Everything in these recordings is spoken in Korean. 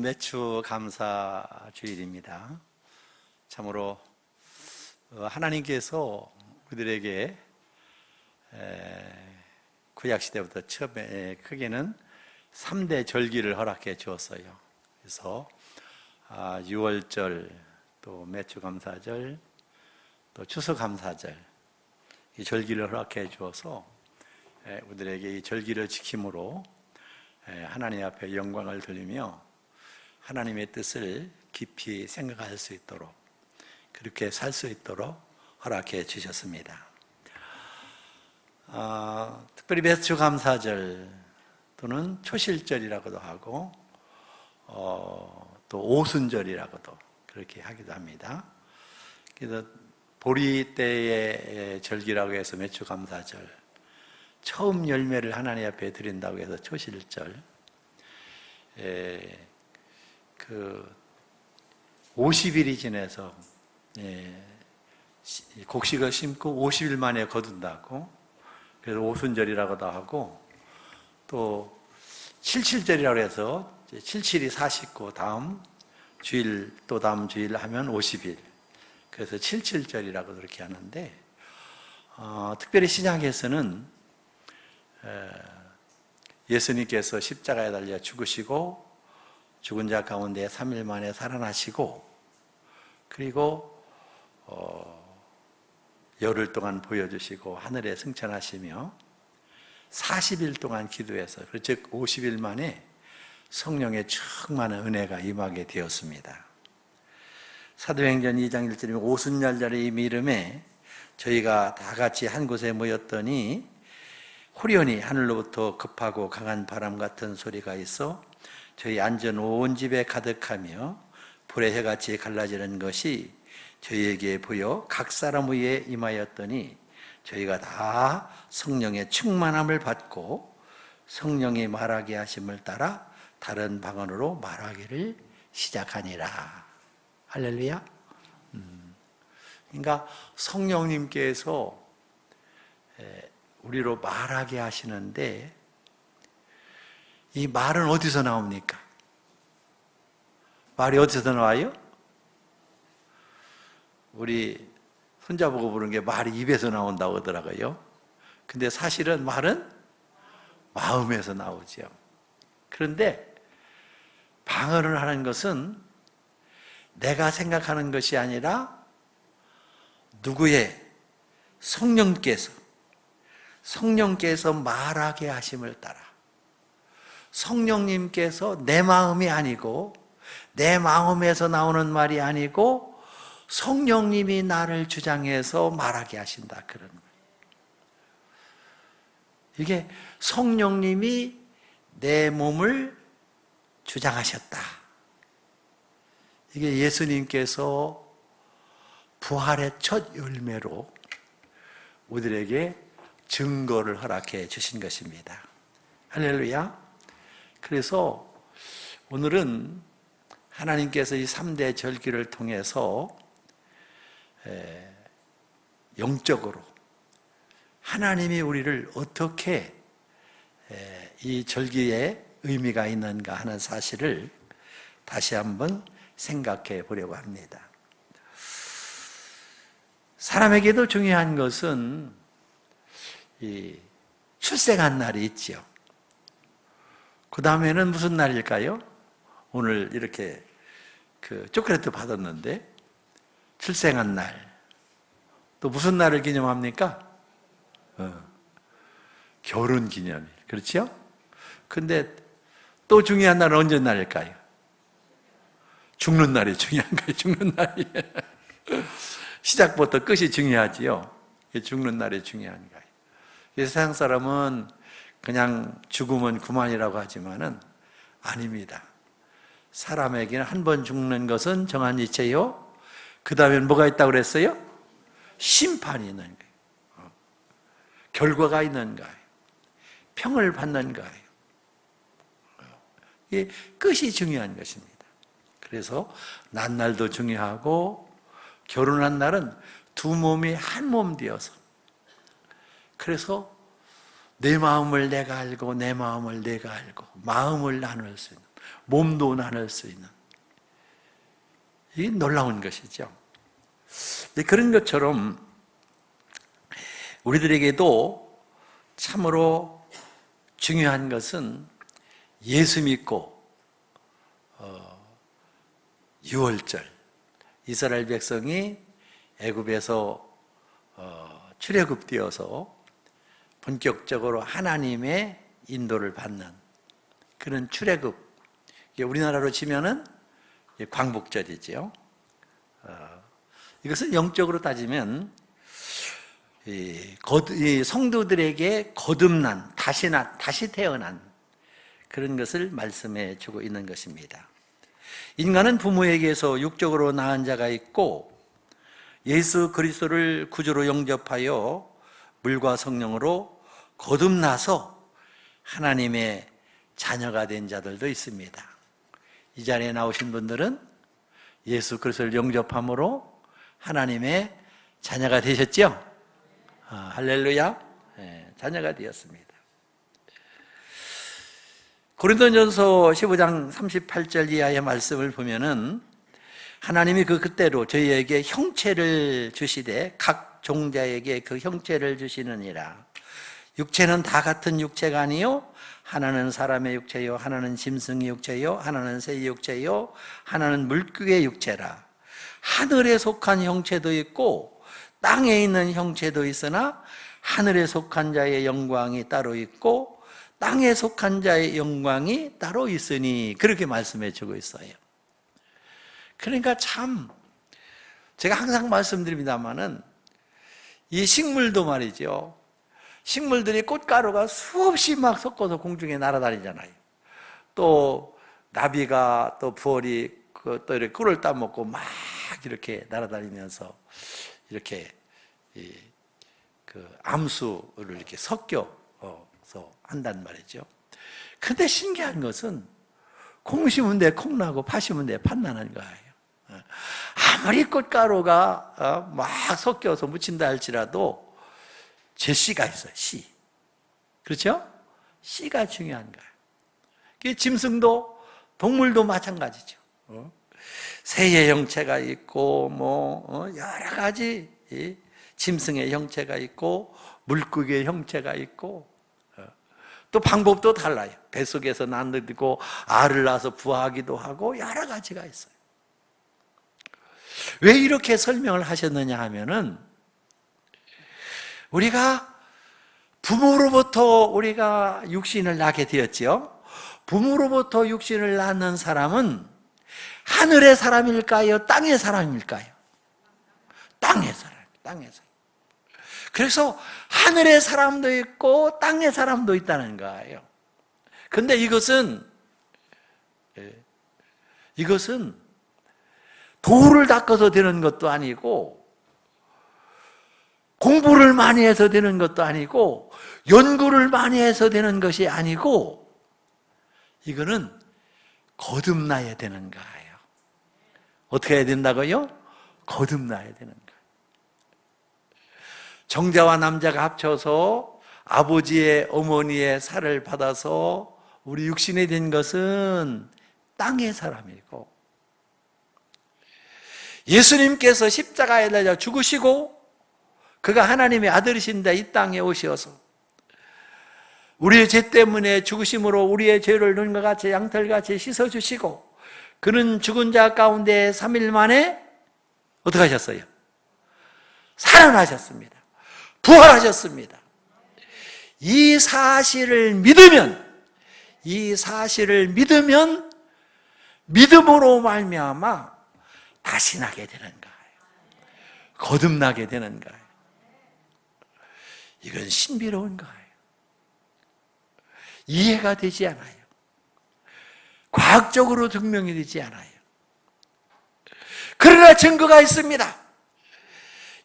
매추 감사 주일입니다. 참으로 하나님께서 우리들에게 구약 시대부터 처음에 크게는 3대 절기를 허락해 주었어요. 그래서 6월절, 또 매추 감사절, 또 추수 감사절, 이 절기를 허락해 주어서 우리들에게 이 절기를 지킴으로 하나님 앞에 영광을 돌리며 하나님의 뜻을 깊이 생각할 수 있도록, 그렇게 살 수 있도록 허락해 주셨습니다. 특별히 매추 감사절 또는 초실절이라고도 하고 또 오순절이라고도 그렇게 하기도 합니다. 그래서 보리 때의 절기라고 해서 매추 감사절, 처음 열매를 하나님 앞에 드린다고 해서 초실절, 50일이 지나서 곡식을 심고 50일 만에 거둔다고, 그래서 오순절이라고도 하고, 또 77절이라고 해서 77이 49, 다음 주일 또 다음 주일 하면 50일, 그래서 77절이라고 그렇게 하는데, 특별히 신약에서는 예수님께서 십자가에 달려 죽으시고 죽은 자 가운데 3일 만에 살아나시고, 그리고 열흘 동안 보여주시고 하늘에 승천하시며 40일 동안 기도해서, 즉 50일 만에 성령의 충만한 은혜가 임하게 되었습니다. 사도행전 2장 1절에 오순절의 이름에 저희가 다 같이 한 곳에 모였더니 호련히 하늘로부터 급하고 강한 바람 같은 소리가 있어 저희 앉은 온 집에 가득하며 불의 해같이 갈라지는 것이 저희에게 보여 각 사람 위에 임하였더니 저희가 다 성령의 충만함을 받고 성령이 말하게 하심을 따라 다른 방언으로 말하기를 시작하니라. 할렐루야. 그러니까 성령님께서 우리로 말하게 하시는데, 이 말은 어디서 나옵니까? 말이 어디서 나와요? 우리 손자보고 부르는 게 말이 입에서 나온다고 하더라고요. 근데 사실은 말은 마음에서 나오죠. 그런데 방언을 하는 것은 내가 생각하는 것이 아니라 누구의 성령께서 말하게 하심을 따라, 성령님께서 내 마음이 아니고 내 마음에서 나오는 말이 아니고 성령님이 나를 주장해서 말하게 하신다, 그런 거예요. 이게 성령님이 내 몸을 주장하셨다. 이게 예수님께서 부활의 첫 열매로 우리들에게 증거를 허락해 주신 것입니다. 할렐루야. 그래서 오늘은 하나님께서 이 3대 절기를 통해서 영적으로 하나님이 우리를 어떻게 이 절기에 의미가 있는가 하는 사실을 다시 한번 생각해 보려고 합니다. 사람에게도 중요한 것은 이 출생한 날이 있죠. 그 다음에는 무슨 날일까요? 오늘 이렇게 초콜릿 받았는데 출생한 날, 또 무슨 날을 기념합니까? 결혼 기념일, 그렇죠? 근데 또 중요한 날은 언제 날일까요? 죽는 날이 중요한 거예요. 죽는 날이 시작부터 끝이 중요하지요. 죽는 날이 중요한 거예요. 세상 사람은 그냥 죽으면 그만이라고 하지만은 아닙니다. 사람에게는 한 번 죽는 것은 정한 이체요, 그 다음엔 뭐가 있다고 그랬어요? 심판이 있는 거예요. 결과가 있는 거예요. 평을 받는 거예요. 이게 끝이 중요한 것입니다. 그래서 난날도 중요하고, 결혼한 날은 두 몸이 한 몸 되어서, 그래서 내 마음을 내가 알고 내 마음을 내가 알고 마음을 나눌 수 있는, 몸도 나눌 수 있는, 이게 놀라운 것이죠. 그런 것처럼 우리들에게도 참으로 중요한 것은 예수 믿고 유월절, 이스라엘 백성이 애굽에서 출애굽되어서 본격적으로 하나님의 인도를 받는 그런 출애굽, 우리나라로 치면은 광복절이지요. 이것은 영적으로 따지면 이 성도들에게 거듭난, 다시 태어난 그런 것을 말씀해 주고 있는 것입니다. 인간은 부모에게서 육적으로 낳은 자가 있고 예수 그리스도를 구주로 영접하여 물과 성령으로 거듭나서 하나님의 자녀가 된 자들도 있습니다. 이 자리에 나오신 분들은 예수 그리스도를 영접함으로 하나님의 자녀가 되셨죠? 할렐루야. 자녀가 되었습니다. 고린도전서 15장 38절 이하의 말씀을 보면은 하나님이 그때로 저희에게 형체를 주시되 각 종자에게 그 형체를 주시느니라. 육체는 다 같은 육체가 아니요, 하나는 사람의 육체요, 하나는 짐승의 육체요, 하나는 새의 육체요, 하나는 물고기의 육체라. 하늘에 속한 형체도 있고 땅에 있는 형체도 있으나 하늘에 속한 자의 영광이 따로 있고 땅에 속한 자의 영광이 따로 있으니, 그렇게 말씀해 주고 있어요. 그러니까 참 제가 항상 말씀드립니다마는 이 식물도 말이죠, 식물들이 꽃가루가 수없이 막 섞어서 공중에 날아다니잖아요. 또 나비가 또 부어리 또 이렇게 꿀을 따먹고 막 이렇게 날아다니면서 이렇게 그 암수를 이렇게 섞여서 한단 말이죠. 근데 신기한 것은 콩 심은 데 콩 나고 팥 심은 데 팥 나는 거예요. 아무리 꽃가루가 막 섞여서 묻힌다 할지라도 제 씨가 있어요. 씨. 그렇죠? 씨가 중요한 거예요. 짐승도 동물도 마찬가지죠. 새의 형체가 있고 여러 가지 짐승의 형체가 있고 물고기의 형체가 있고 또 방법도 달라요. 뱃속에서 낳고 알을 낳아서 부화하기도 하고 여러 가지가 있어요. 왜 이렇게 설명을 하셨느냐 하면은 우리가 부모로부터 우리가 육신을 낳게 되었죠. 부모로부터 육신을 낳는 사람은 하늘의 사람일까요? 땅의 사람일까요? 땅의 사람. 그래서 하늘의 사람도 있고 땅의 사람도 있다는 거예요. 근데 이것은 도를 닦아서 되는 것도 아니고 공부를 많이 해서 되는 것도 아니고 연구를 많이 해서 되는 것이 아니고 이거는 거듭나야 되는 거예요. 어떻게 해야 된다고요? 거듭나야 되는 거예요. 정자와 남자가 합쳐서 아버지의 어머니의 살을 받아서 우리 육신이 된 것은 땅의 사람이고, 예수님께서 십자가에 달려 죽으시고 그가 하나님의 아들이신데 이 땅에 오셔서 우리의 죄 때문에 죽으심으로 우리의 죄를 눈과 같이 양털같이 씻어주시고 그는 죽은 자 가운데 3일 만에 어떻게 하셨어요? 살아나셨습니다. 부활하셨습니다. 이 사실을 믿으면 믿음으로 말미암아 다시 나게 되는 거예요. 거듭나게 되는 거예요. 이건 신비로운 거예요. 이해가 되지 않아요. 과학적으로 증명이 되지 않아요. 그러나 증거가 있습니다.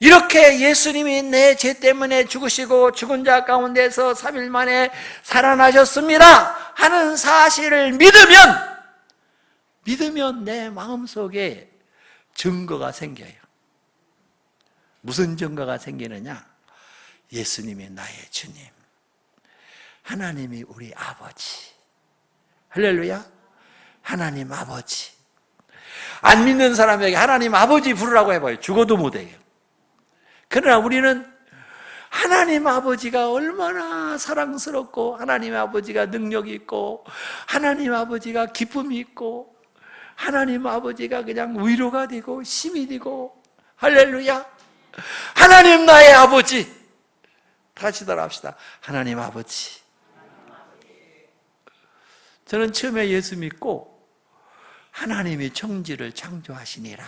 이렇게 예수님이 내 죄 때문에 죽으시고 죽은 자 가운데서 3일 만에 살아나셨습니다 하는 사실을 믿으면 내 마음속에 증거가 생겨요. 무슨 증거가 생기느냐? 예수님이 나의 주님, 하나님이 우리 아버지, 할렐루야, 하나님 아버지. 안 믿는 사람에게 하나님 아버지 부르라고 해봐요. 죽어도 못해요. 그러나 우리는 하나님 아버지가 얼마나 사랑스럽고, 하나님 아버지가 능력이 있고, 하나님 아버지가 기쁨이 있고, 하나님 아버지가 그냥 위로가 되고 힘이 되고, 할렐루야. 하나님 나의 아버지. 같이 따라합시다. 하나님 아버지. 저는 처음에 예수 믿고 하나님이 천지를 창조하시니라,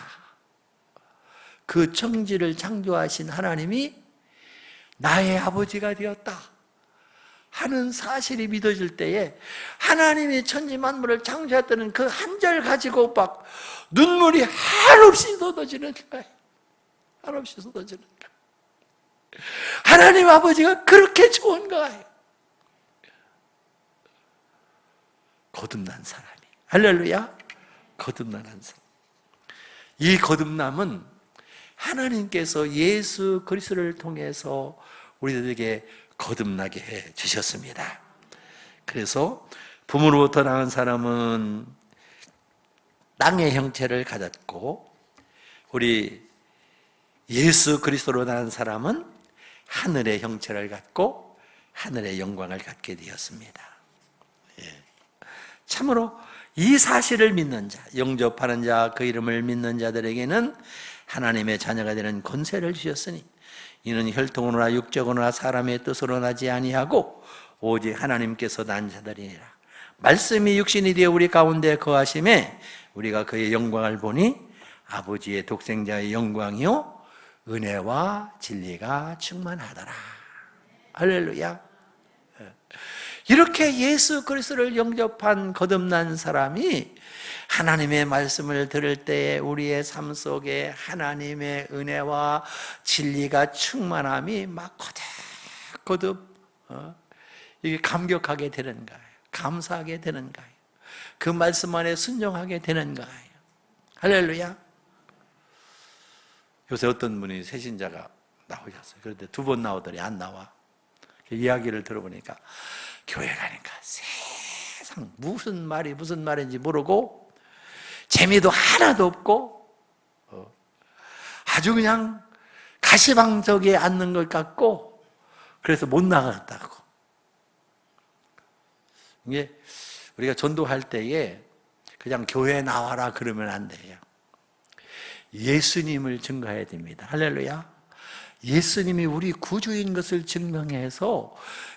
그 천지를 창조하신 하나님이 나의 아버지가 되었다 하는 사실이 믿어질 때에, 하나님이 천지 만물을 창조했다는 그 한 절 가지고 막 눈물이 한없이 쏟아지는 거예요. 한없이 쏟아지는 거예요. 하나님 아버지가 그렇게 좋은 거예요. 거듭난 사람이, 할렐루야, 거듭난 한 사람. 이 거듭남은 하나님께서 예수 그리스도를 통해서 우리들에게 거듭나게 해 주셨습니다. 그래서 부모로부터 낳은 사람은 땅의 형체를 가졌고, 우리 예수 그리스도로 낳은 사람은 하늘의 형체를 갖고 하늘의 영광을 갖게 되었습니다. 참으로 이 사실을 믿는 자, 영접하는 자, 그 이름을 믿는 자들에게는 하나님의 자녀가 되는 권세를 주셨으니 이는 혈통으로나 육적으로나 사람의 뜻으로 나지 아니하고 오직 하나님께서 난 자들이니라. 말씀이 육신이 되어 우리 가운데 거하심에 우리가 그의 영광을 보니 아버지의 독생자의 영광이요 은혜와 진리가 충만하더라. 할렐루야. 이렇게 예수 그리스도를 영접한 거듭난 사람이 하나님의 말씀을 들을 때에 우리의 삶 속에 하나님의 은혜와 진리가 충만함이 막 거듭 이게 감격하게 되는 거예요. 감사하게 되는 거예요. 그 말씀 안에 순종하게 되는 거예요. 할렐루야. 요새 어떤 분이 새신자가 나오셨어요. 그런데 2번 나오더니 안 나와. 이야기를 들어보니까 교회 가니까 세상 무슨 말인지 모르고 재미도 하나도 없고 아주 그냥 가시방석에 앉는 것 같고, 그래서 못 나갔다고. 이게 우리가 전도할 때에 그냥 교회 나와라 그러면 안 돼요. 예수님을 증거해야 됩니다. 할렐루야. 예수님이 우리 구주인 것을 증명해서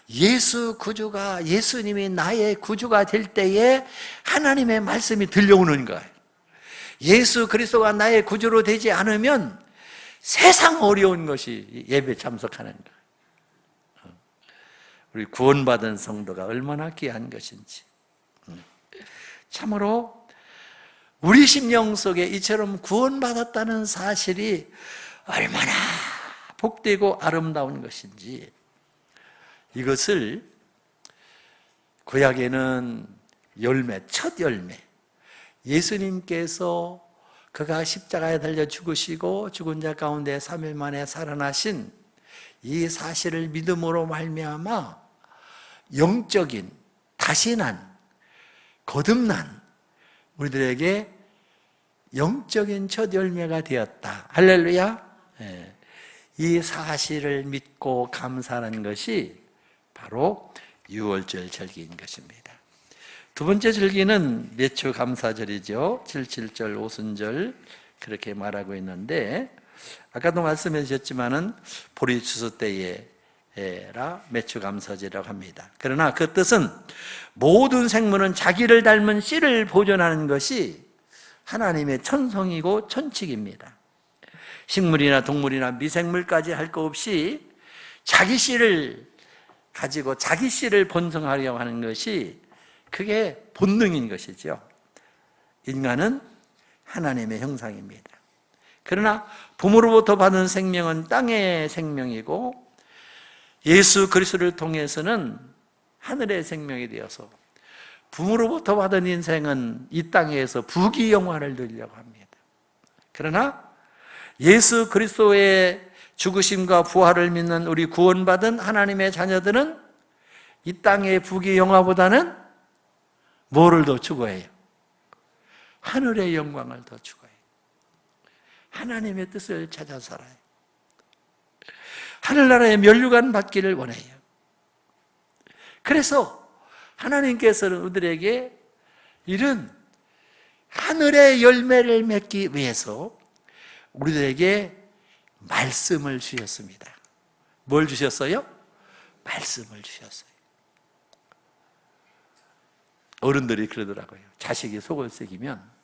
예수님이 나의 구주가 될 때에 하나님의 말씀이 들려오는 거예요. 예수 그리스도가 나의 구주로 되지 않으면 세상 어려운 것이 예배 참석하는 거예요. 우리 구원받은 성도가 얼마나 귀한 것인지. 참으로 우리 심령 속에 이처럼 구원받았다는 사실이 얼마나 복되고 아름다운 것인지, 이것을 구약에는 첫 열매, 예수님께서 그가 십자가에 달려 죽으시고 죽은 자 가운데 3일 만에 살아나신 이 사실을 믿음으로 말미암아 영적인 다시 난, 거듭난 우리들에게 영적인 첫 열매가 되었다. 할렐루야. 이 사실을 믿고 감사하는 것이 바로 유월절 절기인 것입니다. 두 번째 절기는 매초 감사절이죠. 77절, 오순절 그렇게 말하고 있는데, 아까도 말씀해 주셨지만은 보리 추수 때에라 매초 감사절이라고 합니다. 그러나 그 뜻은 모든 생물은 자기를 닮은 씨를 보존하는 것이 하나님의 천성이고 천칙입니다. 식물이나 동물이나 미생물까지 할 것 없이 자기 씨를 가지고 자기 씨를 번성하려고 하는 것이 그게 본능인 것이죠. 인간은 하나님의 형상입니다. 그러나 부모로부터 받은 생명은 땅의 생명이고 예수 그리스도를 통해서는 하늘의 생명이 되어서 부모로부터 받은 인생은 이 땅에서 부귀영화를 누리려고 합니다. 그러나 예수 그리스도의 죽으심과 부활을 믿는 우리 구원받은 하나님의 자녀들은 이 땅의 부귀영화보다는 뭐를 더 추구해요? 하늘의 영광을 더 추구해요. 하나님의 뜻을 찾아 살아요. 하늘나라의 면류관 받기를 원해요. 그래서 하나님께서는 우리들에게 이런 하늘의 열매를 맺기 위해서 우리들에게 말씀을 주셨습니다. 뭘 주셨어요? 말씀을 주셨어요. 어른들이 그러더라고요. 자식이 속을 새기면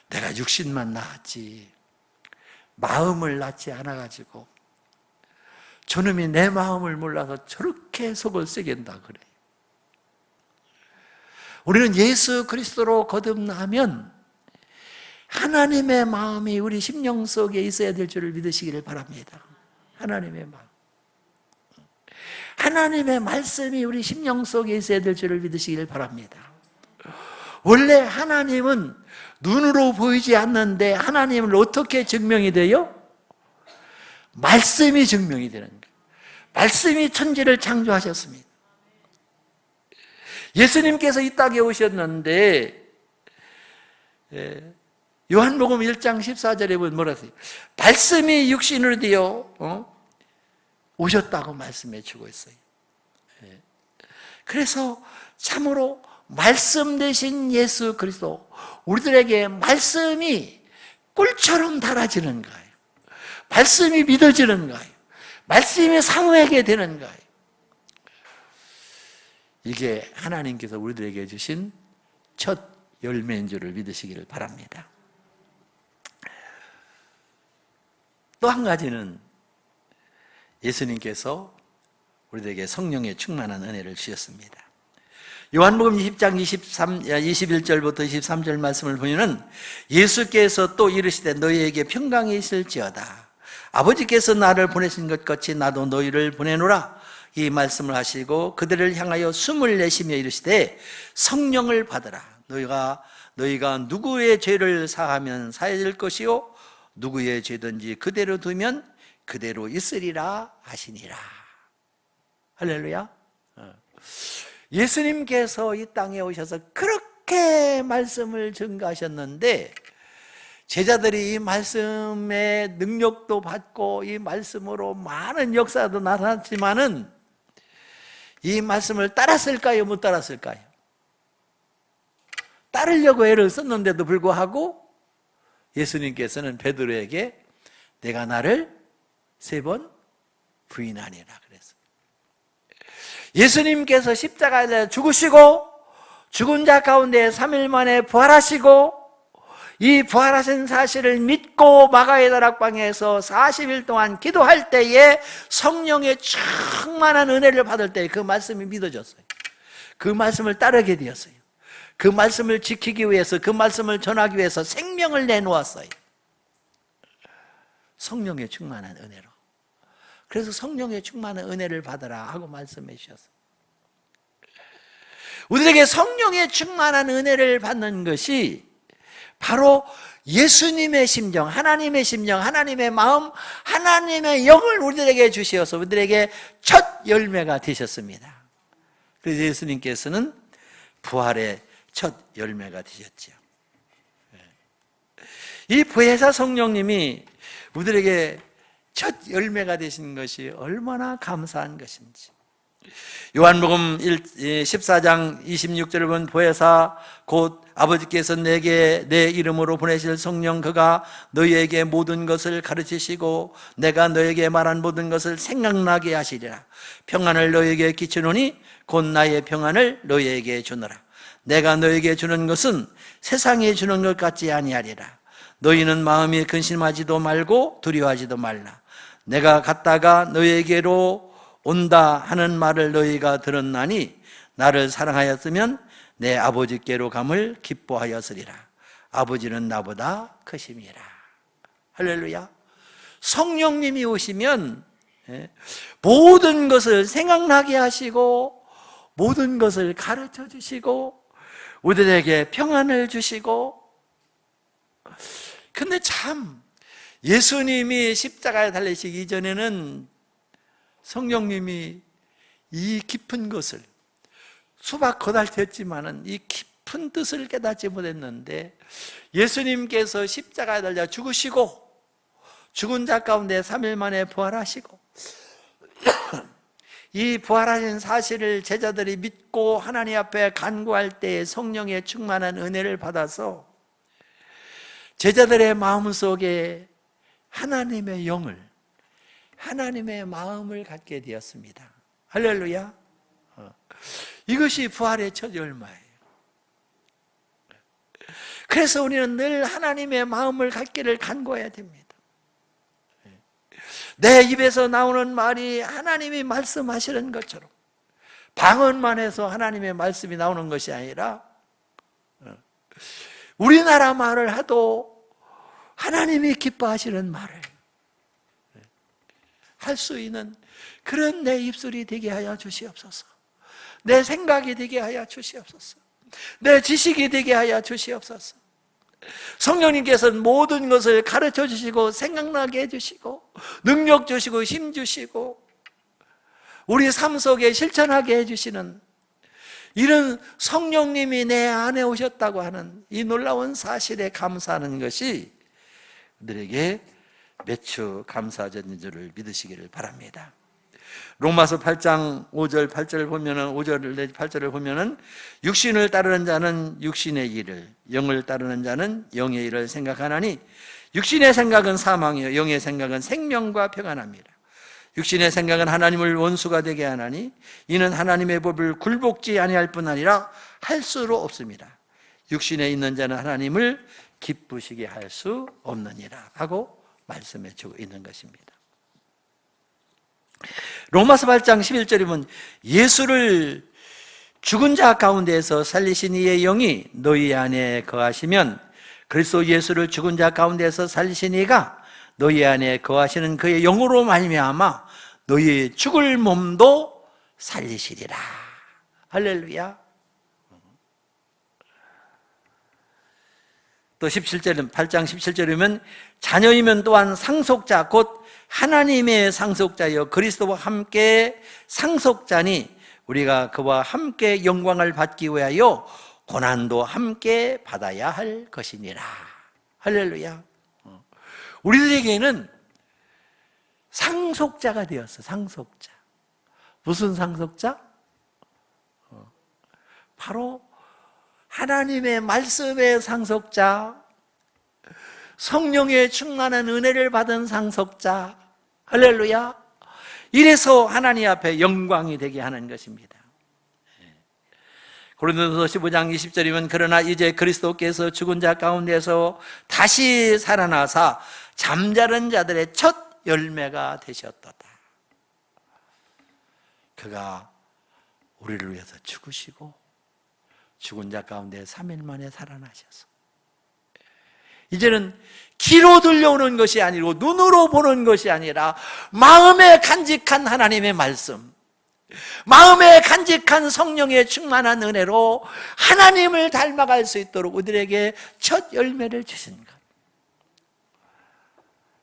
내가 육신만 낳았지 마음을 낳지 않아가지고 저놈이 내 마음을 몰라서 저렇게 속을 새긴다 그래요. 우리는 예수 그리스도로 거듭나면 하나님의 마음이 우리 심령 속에 있어야 될 줄을 믿으시기를 바랍니다. 하나님의 마음, 하나님의 말씀이 우리 심령 속에 있어야 될 줄을 믿으시기를 바랍니다. 원래 하나님은 눈으로 보이지 않는데 하나님을 어떻게 증명이 돼요? 말씀이 증명이 되는 거예요. 말씀이 천지를 창조하셨습니다. 예수님께서 이 땅에 오셨는데 요한복음 1장 14절에 보면 뭐라 하세요? 말씀이 육신으로 되어 오셨다고 말씀해 주고 있어요. 그래서 참으로 말씀 되신 예수 그리스도, 우리들에게 말씀이 꿀처럼 달아지는 거예요. 말씀이 믿어지는 거예요. 말씀이 사모하게 되는 거예요. 이게 하나님께서 우리들에게 주신 첫 열매인 줄을 믿으시기를 바랍니다. 또 한 가지는 예수님께서 우리들에게 성령의 충만한 은혜를 주셨습니다. 요한복음 20장 21절부터 23절 말씀을 보면은 예수께서 또 이르시되 너희에게 평강이 있을지어다. 아버지께서 나를 보내신 것 같이 나도 너희를 보내노라. 이 말씀을 하시고 그들을 향하여 숨을 내쉬며 이르시되 성령을 받으라. 너희가 누구의 죄를 사하면 사해질 것이요 누구의 죄든지 그대로 두면 그대로 있으리라 하시니라. 할렐루야. 예수님께서 이 땅에 오셔서 그렇게 말씀을 증거하셨는데 제자들이 이 말씀의 능력도 받고 이 말씀으로 많은 역사도 나타났지만은 이 말씀을 따랐을까요? 못 따랐을까요? 따르려고 애를 썼는데도 불구하고 예수님께서는 베드로에게 내가 나를 3번 부인하니라 그랬어요. 예수님께서 십자가에 죽으시고 죽은 자 가운데 3일 만에 부활하시고 이 부활하신 사실을 믿고 마가의 다락방에서 40일 동안 기도할 때에 성령의 충만한 은혜를 받을 때 그 말씀이 믿어졌어요. 그 말씀을 따르게 되었어요. 그 말씀을 지키기 위해서, 그 말씀을 전하기 위해서 생명을 내놓았어요. 성령의 충만한 은혜로. 그래서 성령의 충만한 은혜를 받아라 하고 말씀해 주셨어요. 우리에게 성령의 충만한 은혜를 받는 것이 바로 예수님의 심정, 하나님의 심정, 하나님의 마음, 하나님의 영을 우리들에게 주시어서 우리들에게 첫 열매가 되셨습니다. 그래서 예수님께서는 부활의 첫 열매가 되셨죠. 이 부회사 성령님이 우리들에게 첫 열매가 되신 것이 얼마나 감사한 것인지. 요한복음 14장 26절을 본 부회사 곧 아버지께서 내게 내 이름으로 보내실 성령 그가 너희에게 모든 것을 가르치시고 내가 너희에게 말한 모든 것을 생각나게 하시리라. 평안을 너희에게 끼치노니 곧 나의 평안을 너희에게 주노라. 내가 너희에게 주는 것은 세상에 주는 것 같지 아니하리라. 너희는 마음이 근심하지도 말고 두려워하지도 말라. 내가 갔다가 너희에게로 온다 하는 말을 너희가 들었나니 나를 사랑하였으면 내 아버지께로 감을 기뻐하였으리라. 아버지는 나보다 크심이라. 할렐루야. 성령님이 오시면 모든 것을 생각나게 하시고 모든 것을 가르쳐 주시고 우리들에게 평안을 주시고. 근데 참 예수님이 십자가에 달리시기 이전에는 성령님이 이 깊은 것을 수박 거달렸지만은 이 깊은 깊은 뜻을 깨닫지 못했는데 예수님께서 십자가에 달려 죽으시고 죽은 자 가운데 3일 만에 부활하시고 이 부활하신 사실을 제자들이 믿고 하나님 앞에 간구할 때에 성령의 충만한 은혜를 받아서 제자들의 마음속에 하나님의 영을, 하나님의 마음을 갖게 되었습니다. 할렐루야. 이것이 부활의 첫 열마예요. 그래서 우리는 늘 하나님의 마음을 갖기를 간구해야 됩니다. 내 입에서 나오는 말이 하나님이 말씀하시는 것처럼 방언만 해서 하나님의 말씀이 나오는 것이 아니라 우리나라 말을 하도 하나님이 기뻐하시는 말을 할 수 있는 그런 내 입술이 되게 하여 주시옵소서. 내 생각이 되게 하여 주시옵소서. 내 지식이 되게 하여 주시옵소서. 성령님께서는 모든 것을 가르쳐 주시고 생각나게 해주시고 능력 주시고 힘 주시고 우리 삶 속에 실천하게 해주시는 이런 성령님이 내 안에 오셨다고 하는 이 놀라운 사실에 감사하는 것이 그들에게 매주 감사절인 줄을 믿으시기를 바랍니다. 로마서 8장 5절 8절을 보면은 5절 내지 8절을 보면은 육신을 따르는 자는 육신의 일을, 영을 따르는 자는 영의 일을 생각하나니 육신의 생각은 사망이요 영의 생각은 생명과 평안합니다. 육신의 생각은 하나님을 원수가 되게 하나니 이는 하나님의 법을 굴복지 아니할 뿐 아니라 할 수로 없습니다. 육신에 있는 자는 하나님을 기쁘시게 할 수 없느니라 하고 말씀해 주고 있는 것입니다. 로마서 8장 11절이면 예수를 죽은 자 가운데에서 살리신 이의 영이 너희 안에 거하시면 그리스도 예수를 죽은 자 가운데에서 살리신 이가 너희 안에 거하시는 그의 영으로 말미암아 너희의 죽을 몸도 살리시리라. 할렐루야. 또 17절은 8장 17절이면 자녀이면 또한 상속자 곧 하나님의 상속자여 그리스도와 함께 상속자니 우리가 그와 함께 영광을 받기 위하여 고난도 함께 받아야 할 것이니라. 할렐루야. 우리들에게는 상속자가 되었어. 상속자. 무슨 상속자? 바로 하나님의 말씀의 상속자, 성령의 충만한 은혜를 받은 상속자. 할렐루야. 이래서 하나님 앞에 영광이 되게 하는 것입니다. 고린도서 15장 20절이면 그러나 이제 그리스도께서 죽은 자 가운데서 다시 살아나사 잠자는 자들의 첫 열매가 되셨도다. 그가 우리를 위해서 죽으시고 죽은 자 가운데 3일 만에 살아나셔서 이제는 귀로 들려오는 것이 아니고 눈으로 보는 것이 아니라 마음에 간직한 하나님의 말씀, 마음에 간직한 성령의 충만한 은혜로 하나님을 닮아갈 수 있도록 우리에게 첫 열매를 주신 것.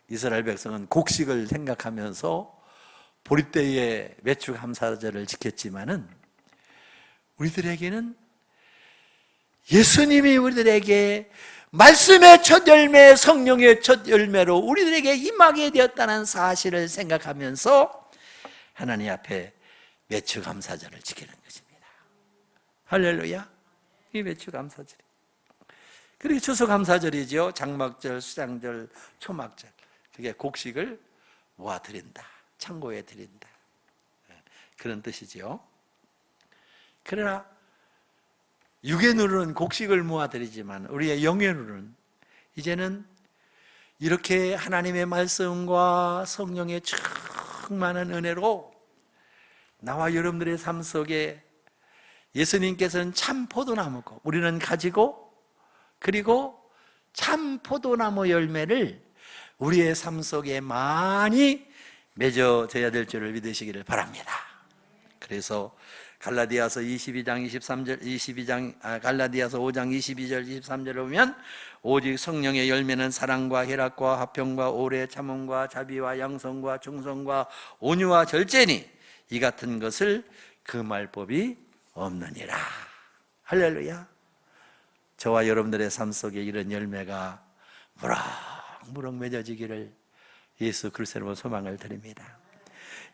이스라엘 백성은 곡식을 생각하면서 보리때에 매출 감사절을 지켰지만은 우리들에게는 예수님이 우리들에게 말씀의 첫 열매, 성령의 첫 열매로 우리들에게 임하게 되었다는 사실을 생각하면서 하나님 앞에 매출 감사절을 지키는 것입니다. 할렐루야. 이 매출 감사절이. 그리고 추수감사절이죠. 장막절, 수장절, 초막절. 그게 곡식을 모아드린다. 창고에 드린다. 그런 뜻이죠. 그러나 육의 눈으로는 곡식을 모아드리지만 우리의 영의 눈은 이제는 이렇게 하나님의 말씀과 성령의 충만한 은혜로 나와 여러분들의 삶 속에 예수님께서는 참 포도나무고 우리는 가지고 그리고 참 포도나무 열매를 우리의 삶 속에 많이 맺어져야 될 줄을 믿으시기를 바랍니다. 그래서 갈라디아서 22장 23절 갈라디아서 5장 22절 23절을 보면 오직 성령의 열매는 사랑과 희락과 화평과 오래 참음과 자비와 양성과 충성과 온유와 절제니 이 같은 것을 금할 법이 없느니라. 할렐루야. 저와 여러분들의 삶 속에 이런 열매가 무럭무럭 맺어지기를 예수 그리스도로 소망을 드립니다.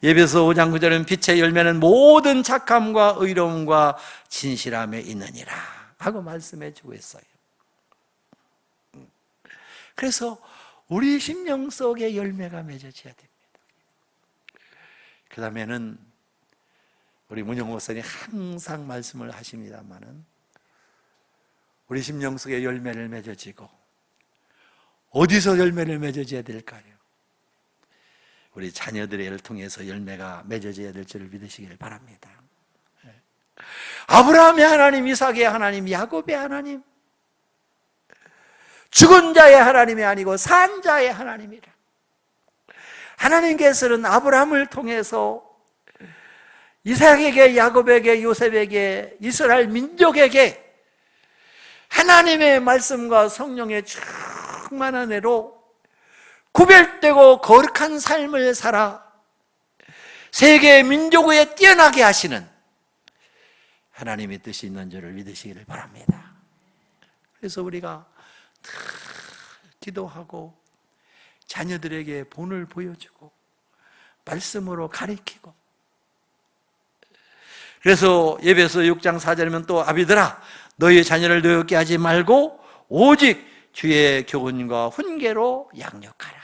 에베소 5장 9절은 빛의 열매는 모든 착함과 의로움과 진실함에 있느니라 하고 말씀해 주고 있어요. 그래서 우리 심령 속에 열매가 맺어져야 됩니다. 그 다음에는 우리 문영 목사님 항상 말씀을 하십니다마는 우리 심령 속에 열매를 맺어지고 어디서 열매를 맺어져야 될까요? 우리 자녀들을 통해서 열매가 맺어져야 될 줄을 믿으시길 바랍니다. 아브라함의 하나님, 이삭의 하나님, 야곱의 하나님, 죽은 자의 하나님이 아니고 산 자의 하나님이라. 하나님께서는 아브라함을 통해서 이삭에게, 야곱에게, 요셉에게, 이스라엘 민족에게 하나님의 말씀과 성령의 충만한 은혜로 구별되고 거룩한 삶을 살아 세계 민족 위에 뛰어나게 하시는 하나님의 뜻이 있는 줄을 믿으시기를 바랍니다. 그래서 우리가 기도하고 자녀들에게 본을 보여주고 말씀으로 가르치고, 그래서 에베소 6장 4절이면 또 아비들아 너희의 자녀를 노엽게 하지 말고 오직 주의 교훈과 훈계로 양육하라.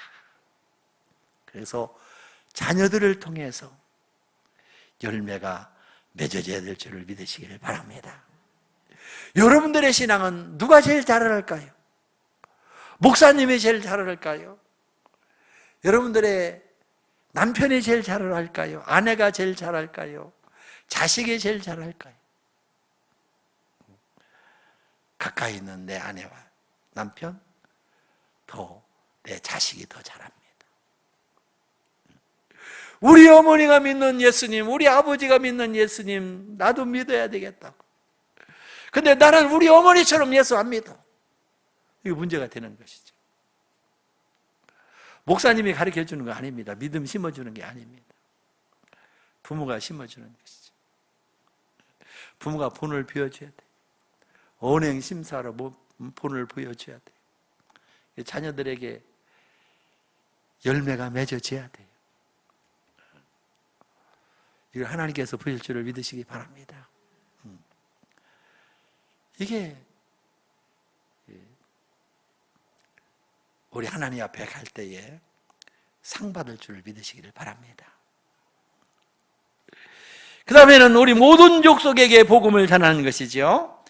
그래서 자녀들을 통해서 열매가 맺어져야 될 줄을 믿으시기를 바랍니다. 여러분들의 신앙은 누가 제일 잘할까요? 목사님이 제일 잘할까요? 여러분들의 남편이 제일 잘할까요? 아내가 제일 잘할까요? 자식이 제일 잘할까요? 가까이 있는 내 아내와 남편, 더 내 자식이 더 잘합니다. 우리 어머니가 믿는 예수님, 우리 아버지가 믿는 예수님, 나도 믿어야 되겠다고. 근데 나는 우리 어머니처럼 예수 안 믿어. 이거 문제가 되는 것이죠. 목사님이 가르쳐 주는 거 아닙니다. 믿음 심어주는 게 아닙니다. 부모가 심어주는 것이죠. 부모가 본을 비워줘야 돼. 언행 심사로 본을 보여줘야 돼. 자녀들에게 열매가 맺어져야 돼요. 이걸 하나님께서 보실 줄을 믿으시기 바랍니다. 이게 우리 하나님 앞에 갈 때에 상 받을 줄을 믿으시기를 바랍니다. 그 다음에는 우리 모든 족속에게 복음을 전하는 것이죠.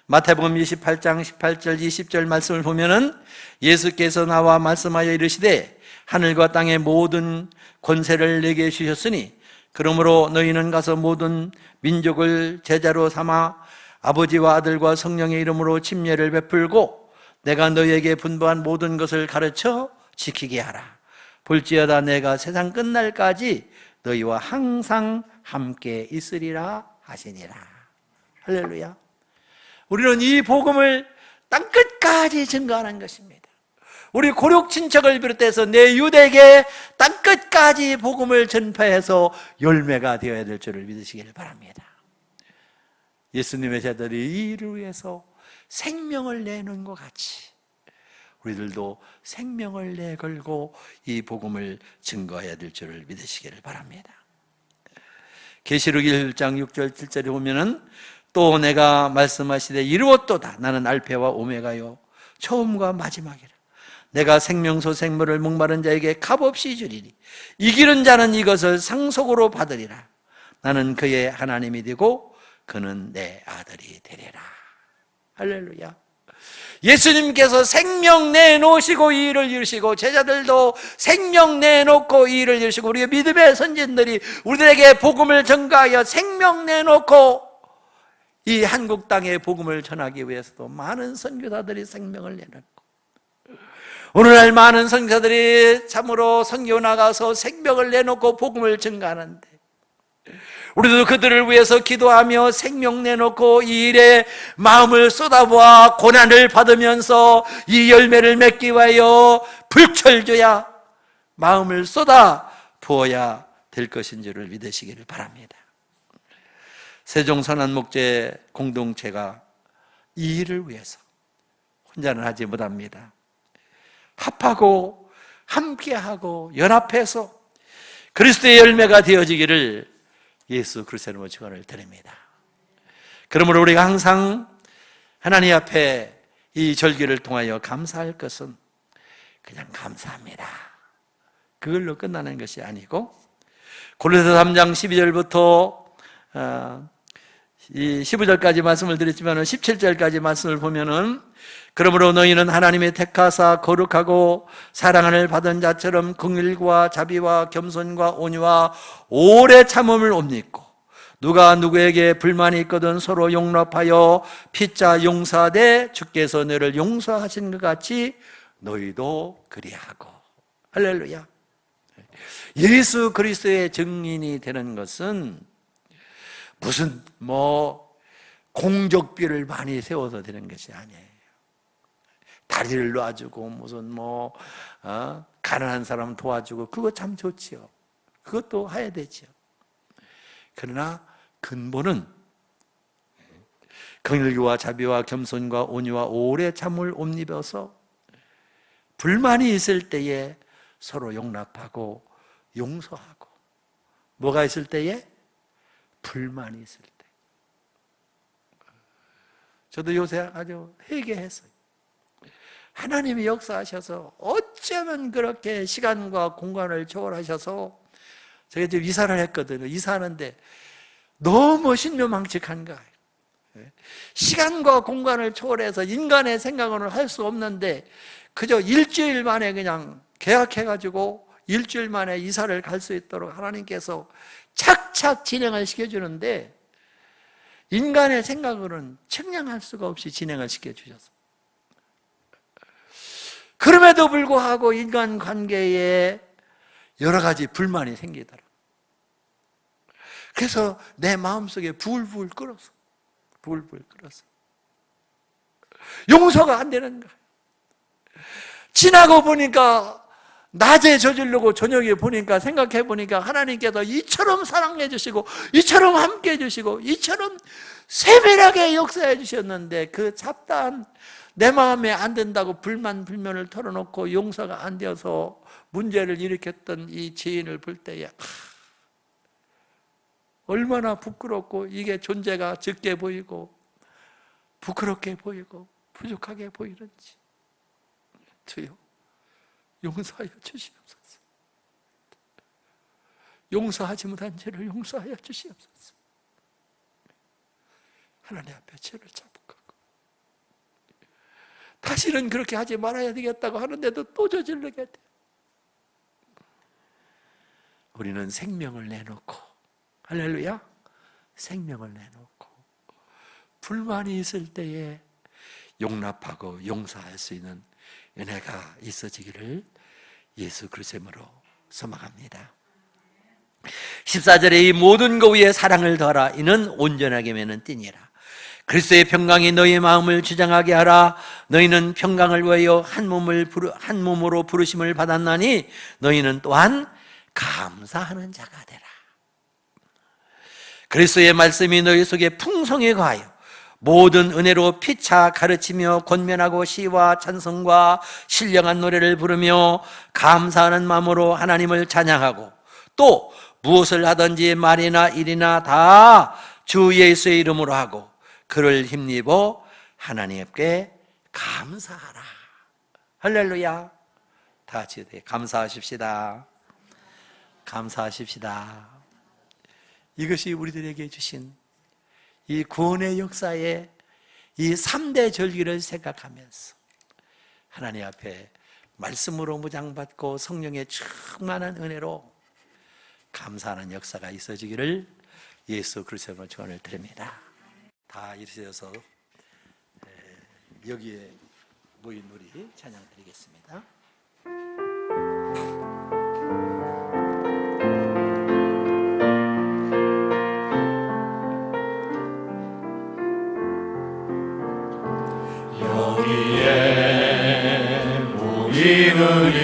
마태복음 28장 18절 20절 말씀을 보면은 예수께서 나와 말씀하여 이르시되 하늘과 땅의 모든 권세를 내게 주셨으니 그러므로 너희는 가서 모든 민족을 제자로 삼아 아버지와 아들과 성령의 이름으로 침례를 베풀고 내가 너희에게 분부한 모든 것을 가르쳐 지키게 하라. 볼지어다 내가 세상 끝날까지 너희와 항상 함께 있으리라 하시니라. 할렐루야. 우리는 이 복음을 땅끝까지 증거하는 것입니다. 우리 고륙 친척을 비롯해서 내 유대에게 땅끝까지 복음을 전파해서 열매가 되어야 될 줄을 믿으시길 바랍니다. 예수님의 제자들이 이 일을 위해서 생명을 내는 것 같이 우리들도 생명을 내걸고 이 복음을 증거해야 될 줄을 믿으시기를 바랍니다. 계시록 1장 6절 7절에 보면은 또 내가 말씀하시되 이루었도다. 나는 알페와 오메가요 처음과 마지막이라. 내가 생명수 생물을 목마른 자에게 값없이 주리니 이기는 자는 이것을 상속으로 받으리라. 나는 그의 하나님이 되고 그는 내 아들이 되리라. 할렐루야. 예수님께서 생명 내놓으시고 이 일을 이루시고 제자들도 생명 내놓고 이 일을 이루시고 우리의 믿음의 선진들이 우리들에게 복음을 전가하여 생명 내놓고 이 한국 땅에 복음을 전하기 위해서도 많은 선교사들이 생명을 내놓고 오늘날 많은 선교사들이 참으로 선교 나가서 생명을 내놓고 복음을 전가하는데 우리도 그들을 위해서 기도하며 생명 내놓고 이 일에 마음을 쏟아부어 고난을 받으면서 이 열매를 맺기 위하여 불철줘야 마음을 쏟아 부어야 될 것인 줄을 믿으시기를 바랍니다. 세종선한 목재 공동체가 이 일을 위해서 혼자는 하지 못합니다. 합하고 함께하고 연합해서 그리스도의 열매가 되어지기를 예수 그리스도의 축원을 드립니다. 그러므로 우리가 항상 하나님 앞에 이 절기를 통하여 감사할 것은 그냥 감사합니다, 그걸로 끝나는 것이 아니고, 고린도서 3장 12절부터 15절까지 말씀을 드렸지만 17절까지 말씀을 보면은, 그러므로 너희는 하나님의 택하사 거룩하고 사랑을 받은 자처럼 긍휼과 자비와 겸손과 온유와 오래 참음을 옷입고, 누가 누구에게 불만이 있거든 서로 용납하여 피차 용서하되 주께서 너를 용서하신 것 같이 너희도 그리하고. 할렐루야. 예수 그리스도의 증인이 되는 것은 무슨 공적비를 많이 세워서 되는 것이 아니에요. 다리를 놔주고 무슨 가난한 사람 도와주고, 그거 참 좋지요. 그것도 해야 되지요. 그러나 근본은 긍휼과 자비와 겸손과 온유와 오래 참을 옷 입어서 불만이 있을 때에 서로 용납하고 용서하고. 뭐가 있을 때에? 불만이 있을 때. 저도 요새 아주 회개했어요. 하나님이 역사하셔서 어쩌면 그렇게 시간과 공간을 초월하셔서, 제가 지금 이사를 했거든요. 이사하는데 너무 신묘망측한 거예요. 시간과 공간을 초월해서 인간의 생각으로는 할 수 없는데 그저 일주일 만에 그냥 계약해가지고 일주일 만에 이사를 갈 수 있도록 하나님께서 착착 진행을 시켜주는데, 인간의 생각으로는 측량할 수가 없이 진행을 시켜주셔서, 그럼에도 불구하고 인간관계에 여러 가지 불만이 생기더라. 그래서 내 마음속에 부글부글 끓었어. 부글부글 끓었어. 용서가 안 되는 거야. 지나고 보니까, 낮에 저지르고 저녁에 보니까, 생각해 보니까 하나님께서 이처럼 사랑해 주시고, 이처럼 함께 해 주시고, 이처럼 세밀하게 역사해 주셨는데, 그 잡다한 내 마음에 안 된다고 불만을 털어놓고 용서가 안 되어서 문제를 일으켰던 이 지인을 볼 때에 얼마나 부끄럽고, 이게 존재가 적게 보이고 부끄럽게 보이고 부족하게 보이는지. 주여 용서하여 주시옵소서. 용서하지 못한 죄를 용서하여 주시옵소서. 하나님 앞에 죄를 자복하고 다시는 그렇게 하지 말아야 되겠다고 하는데도 또 저지르게 돼. 우리는 생명을 내놓고, 할렐루야, 생명을 내놓고 불만이 있을 때에 용납하고 용서할 수 있는 은혜가 있어지기를 예수 그리스도로 소망합니다. 14절에 이 모든 것 위에 사랑을 더하라. 이는 온전하게 매는 띠니라. 그리스도의 평강이 너희의 마음을 주장하게 하라. 너희는 평강을 위하여 한 몸으로 부르심을 받았나니 너희는 또한 감사하는 자가 되라. 그리스도의 말씀이 너희 속에 풍성히 거하여 모든 은혜로 피차 가르치며 권면하고 시와 찬송과 신령한 노래를 부르며 감사하는 마음으로 하나님을 찬양하고, 또 무엇을 하든지 말이나 일이나 다 주 예수의 이름으로 하고 그를 힘입어 하나님께 감사하라. 할렐루야. 다 같이 감사하십시다. 감사하십시다. 이것이 우리들에게 주신 이 구원의 역사의 이 3대 절기를 생각하면서 하나님 앞에 말씀으로 무장받고 성령의 충만한 은혜로 감사하는 역사가 있어지기를 예수 그리스도로 축원을 드립니다. 다 일으켜서 여기에 모인 우리 찬양 드리겠습니다. 여기에 모이느니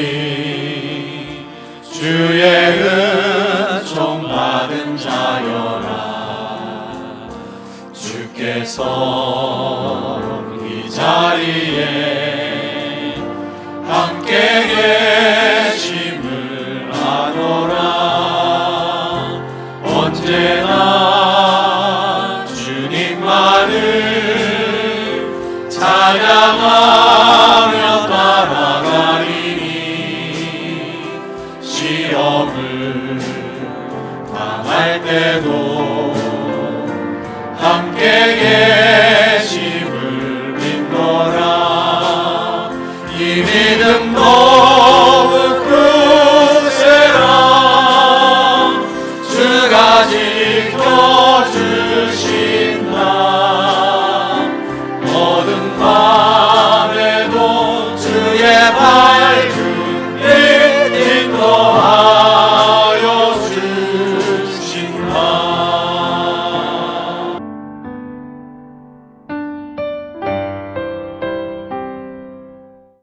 주의 은총 받은 자여라. 주께서 이 자리에 시험을 당할 때도 함께